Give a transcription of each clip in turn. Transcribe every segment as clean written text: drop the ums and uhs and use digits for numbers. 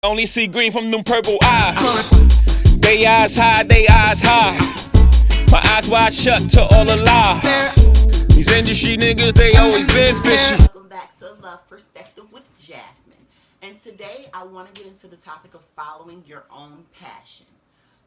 Only see green from them purple eyes. They eyes high, they eyes high. My eyes wide shut to all the lies. These industry niggas, they always been fishy. Welcome back to Love Perspective with Jasmine. And today I want to get into the topic of following your own passion.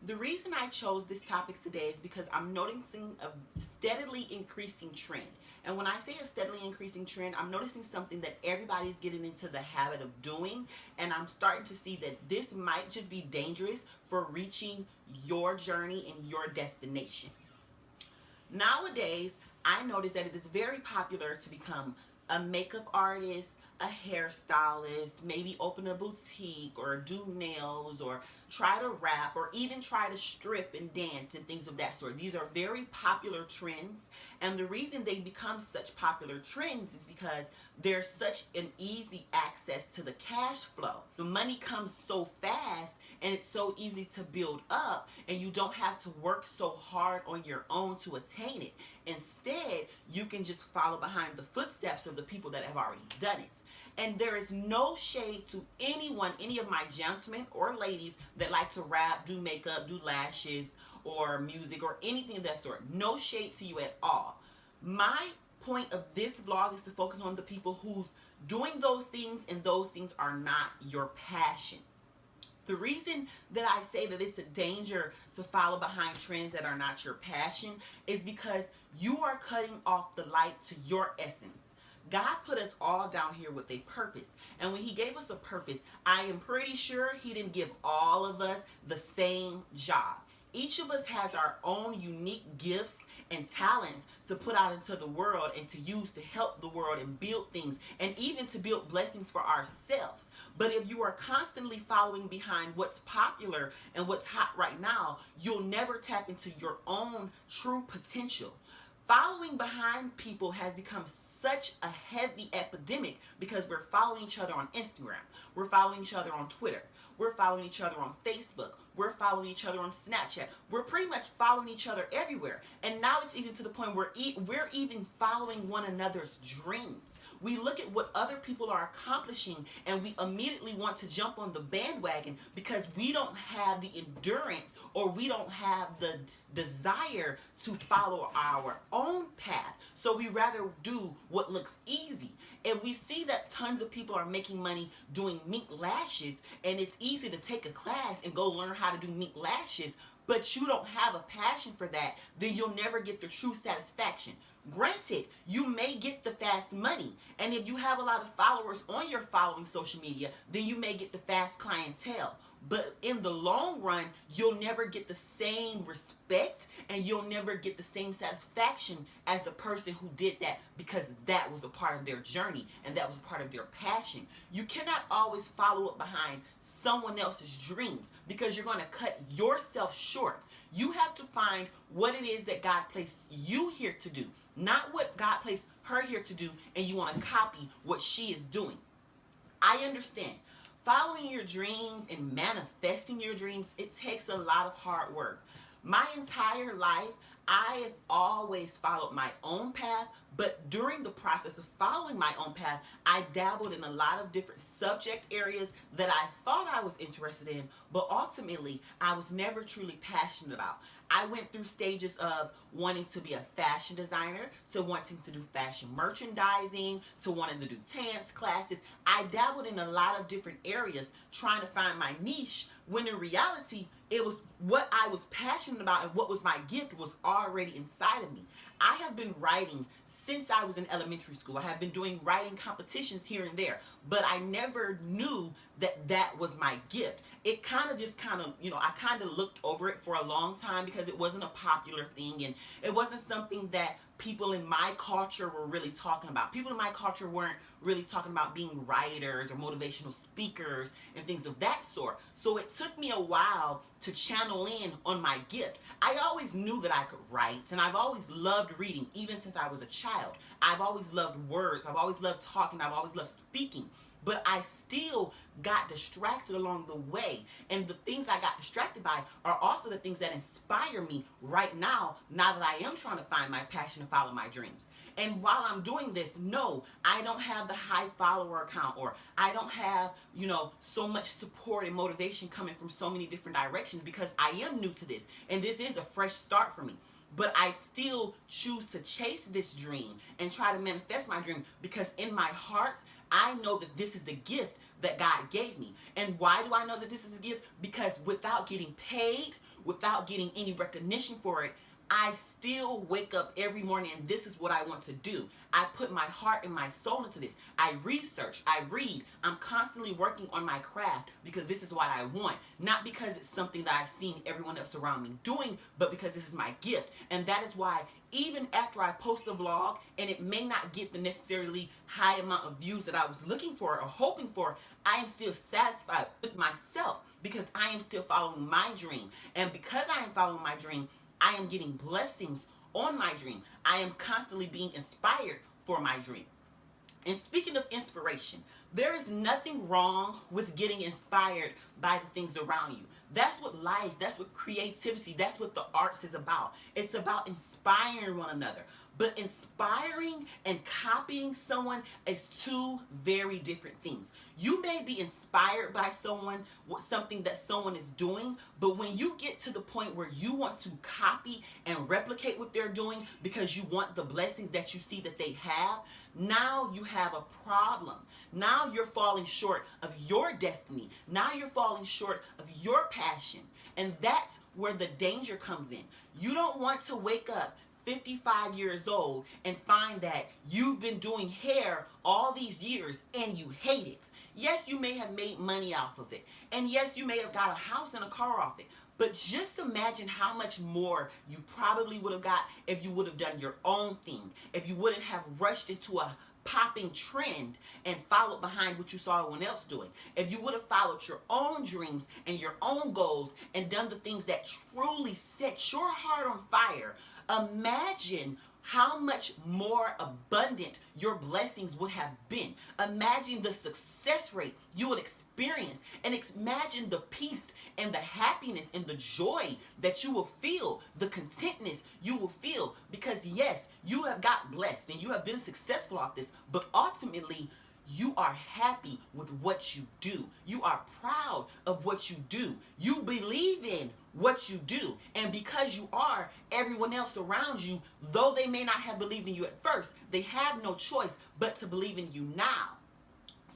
The reason I chose this topic today is because I'm noticing a steadily increasing trend. And when I say a steadily increasing trend, I'm noticing something that everybody's getting into the habit of doing. And I'm starting to see that this might just be dangerous for reaching your journey and your destination. Nowadays, I notice that it is very popular to become a makeup artist, a hairstylist, maybe open a boutique or do nails or try to rap or even try to strip and dance and things of that sort. These are very popular trends, and the reason they become such popular trends is because there's such an easy access to the cash flow. The money comes so fast and it's so easy to build up, and you don't have to work so hard on your own to attain it. Instead, you can just follow behind the footsteps of the people that have already done it. And there is no shade to anyone, any of my gentlemen or ladies that like to rap, do makeup, do lashes, or music, or anything of that sort. No shade to you at all. My point of this vlog is to focus on the people who's doing those things, and those things are not your passion. The reason that I say that it's a danger to follow behind trends that are not your passion is because you are cutting off the light to your essence. God put us all down here with a purpose. And when he gave us a purpose, I am pretty sure he didn't give all of us the same job. Each of us has our own unique gifts and talents to put out into the world and to use to help the world and build things, and even to build blessings for ourselves. But if you are constantly following behind what's popular and what's hot right now, you'll never tap into your own true potential. Following behind people has become such a heavy epidemic because we're following each other on Instagram. We're following each other on Twitter. We're following each other on Facebook. We're following each other on Snapchat. We're pretty much following each other everywhere. And now it's even to the point where we're even following one another's dreams. We look at what other people are accomplishing and we immediately want to jump on the bandwagon because we don't have the endurance, or we don't have the desire to follow our own path. So we rather do what looks easy. If we see that tons of people are making money doing mink lashes, and it's easy to take a class and go learn how to do mink lashes, but you don't have a passion for that, then you'll never get the true satisfaction. Granted, you may get the fast money, and if you have a lot of followers on your following social media, then you may get the fast clientele. But in the long run, you'll never get the same respect, and you'll never get the same satisfaction as the person who did that, because that was a part of their journey and that was a part of their passion. You cannot always follow up behind someone else's dreams because you're going to cut yourself short. You have to find what it is that God placed you here to do, not what God placed her here to do, and you want to copy what she is doing. I understand. Following your dreams and manifesting your dreams, it takes a lot of hard work. My entire life, I have always followed my own path, but during the process of following my own path, I dabbled in a lot of different subject areas that I thought I was interested in, but ultimately I was never truly passionate about. I went through stages of wanting to be a fashion designer, to wanting to do fashion merchandising, to wanting to do dance classes. I dabbled in a lot of different areas trying to find my niche, when in reality, it was what I was passionate about and what was my gift was already inside of me. I have been writing since I was in elementary school. I have been doing writing competitions here and there, but I never knew that that was my gift. It kind of I kind of looked over it for a long time because it wasn't a popular thing, and it wasn't something that people in my culture were really talking about. People in my culture weren't really talking about being writers or motivational speakers and things of that sort. So it took me a while to channel in on my gift. I always knew that I could write, and I've always loved reading, even since I was a child. I've always loved words. I've always loved talking. I've always loved speaking. but I still got distracted along the way. And the things I got distracted by are also the things that inspire me right now that I am trying to find my passion and follow my dreams. And while I'm doing this, no, I don't have the high follower account, or I don't have, so much support and motivation coming from so many different directions, because I am new to this and this is a fresh start for me. But I still choose to chase this dream and try to manifest my dream, because in my heart, I know that this is the gift that God gave me. And why do I know that this is a gift? Because without getting paid, without getting any recognition for it, I still wake up every morning and this is what I want to do. I put my heart and my soul into this. I research, I read, I'm constantly working on my craft because this is what I want. Not because it's something that I've seen everyone else around me doing, but because this is my gift. And that is why even after I post a vlog and it may not get the necessarily high amount of views that I was looking for or hoping for, I am still satisfied with myself because I am still following my dream. And because I am following my dream, I am getting blessings on my dream. I am constantly being inspired for my dream. And speaking of inspiration, there is nothing wrong with getting inspired by the things around you. That's what life, that's what creativity, that's what the arts is about. It's about inspiring one another. But inspiring and copying someone is two very different things. You may be inspired by someone, something that someone is doing, but when you get to the point where you want to copy and replicate what they're doing because you want the blessings that you see that they have, now you have a problem. Now you're falling short of your destiny. Now you're falling short of your passion. And that's where the danger comes in. You don't want to wake up 55 years old and find that you've been doing hair all these years and you hate it. Yes, you may have made money off of it. And yes, you may have got a house and a car off it. But just imagine how much more you probably would have got if you would have done your own thing. If you wouldn't have rushed into a popping trend and followed behind what you saw everyone else doing. If you would have followed your own dreams and your own goals and done the things that truly set your heart on fire, imagine how much more abundant your blessings would have been. Imagine the success rate you would experience, and imagine the peace and the happiness and the joy that you will feel, the contentness you will feel, because yes, you have got blessed and you have been successful off this, but ultimately you are happy with what you do. You are proud of what you do. You believe in what you do. And because you are, everyone else around you, though they may not have believed in you at first, they have no choice but to believe in you now.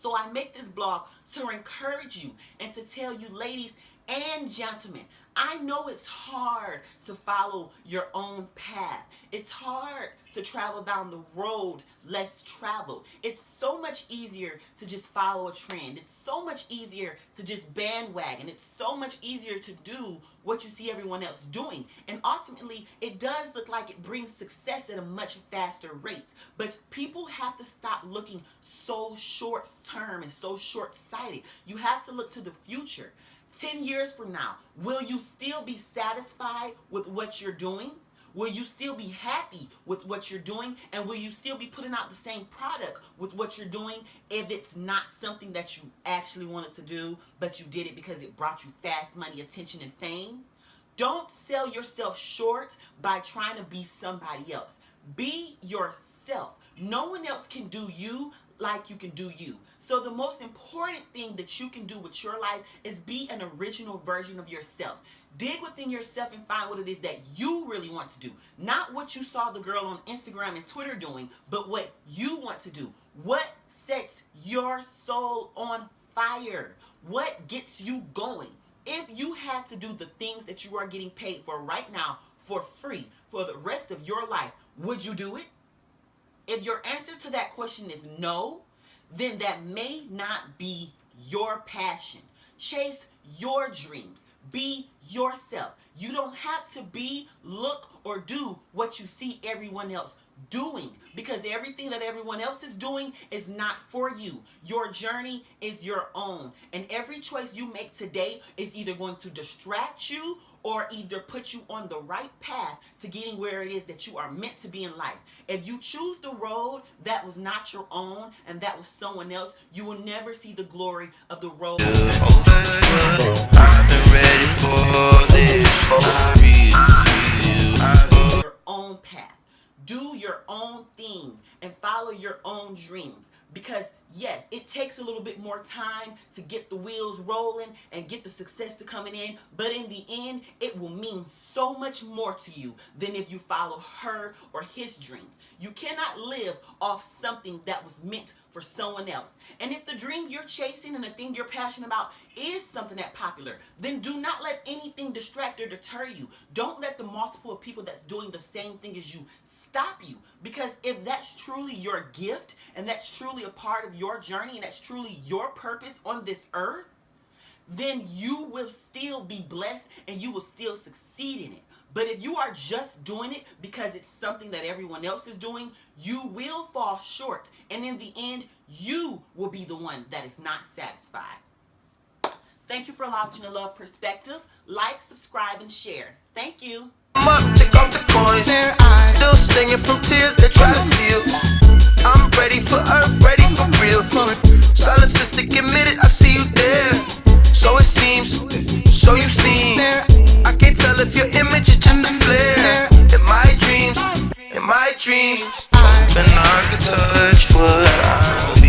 So I make this blog to encourage you and to tell you, ladies and gentlemen, I know it's hard to follow your own path. It's hard to travel down the road less traveled. It's so much easier to just follow a trend. It's so much easier to just bandwagon. It's so much easier to do what you see everyone else doing. And ultimately, it does look like it brings success at a much faster rate. But people have to stop looking so short term and so short-sighted. You have to look to the future. 10 years from now, will you still be satisfied with what you're doing? Will you still be happy with what you're doing? And will you still be putting out the same product with what you're doing if it's not something that you actually wanted to do, but you did it because it brought you fast money, attention, and fame? Don't sell yourself short by trying to be somebody else. Be yourself. No one else can do you like you can do you. So the most important thing that you can do with your life is be an original version of yourself. Dig within yourself and find what it is that you really want to do. Not what you saw the girl on Instagram and Twitter doing, but what you want to do. What sets your soul on fire? What gets you going? If you had to do the things that you are getting paid for right now for free for the rest of your life, would you do it? If your answer to that question is no, then that may not be your passion. Chase your dreams. Be yourself. You don't have to be, look, or do what you see everyone else doing, because everything that everyone else is doing is not for you. Your journey is your own, and every choice you make today is either going to distract you or either put you on the right path to getting where it is that you are meant to be in life. If you choose the road that was not your own and that was someone else, you will never see the glory of the road. I've been ready for this. Your own path. Do your own thing and follow your own dreams. Because yes, it takes a little bit more time to get the wheels rolling and get the success to coming in, but in the end, it will mean so much more to you than if you follow her or his dreams. You cannot live off something that was meant for someone else. And if the dream you're chasing and the thing you're passionate about is something that popular, then do not let anything distract or deter you. Don't let the multiple of people that's doing the same thing as you stop you. Because if that's truly your gift and that's truly a part of your journey and that's truly your purpose on this earth, then you will still be blessed and you will still succeed in it. But if you are just doing it because it's something that everyone else is doing, you will fall short. And in the end, you will be the one that is not satisfied. Thank you for watching The Love Perspective. Like, subscribe, and share. Thank you. Take off the coins. Still stinging from tears that try to seal. I'm ready for earth, ready for real. Solipsistic admitted, I see you there. So it seems, so you seem. I can't tell if your image is just a flare. In my dreams, hoping I could touch what I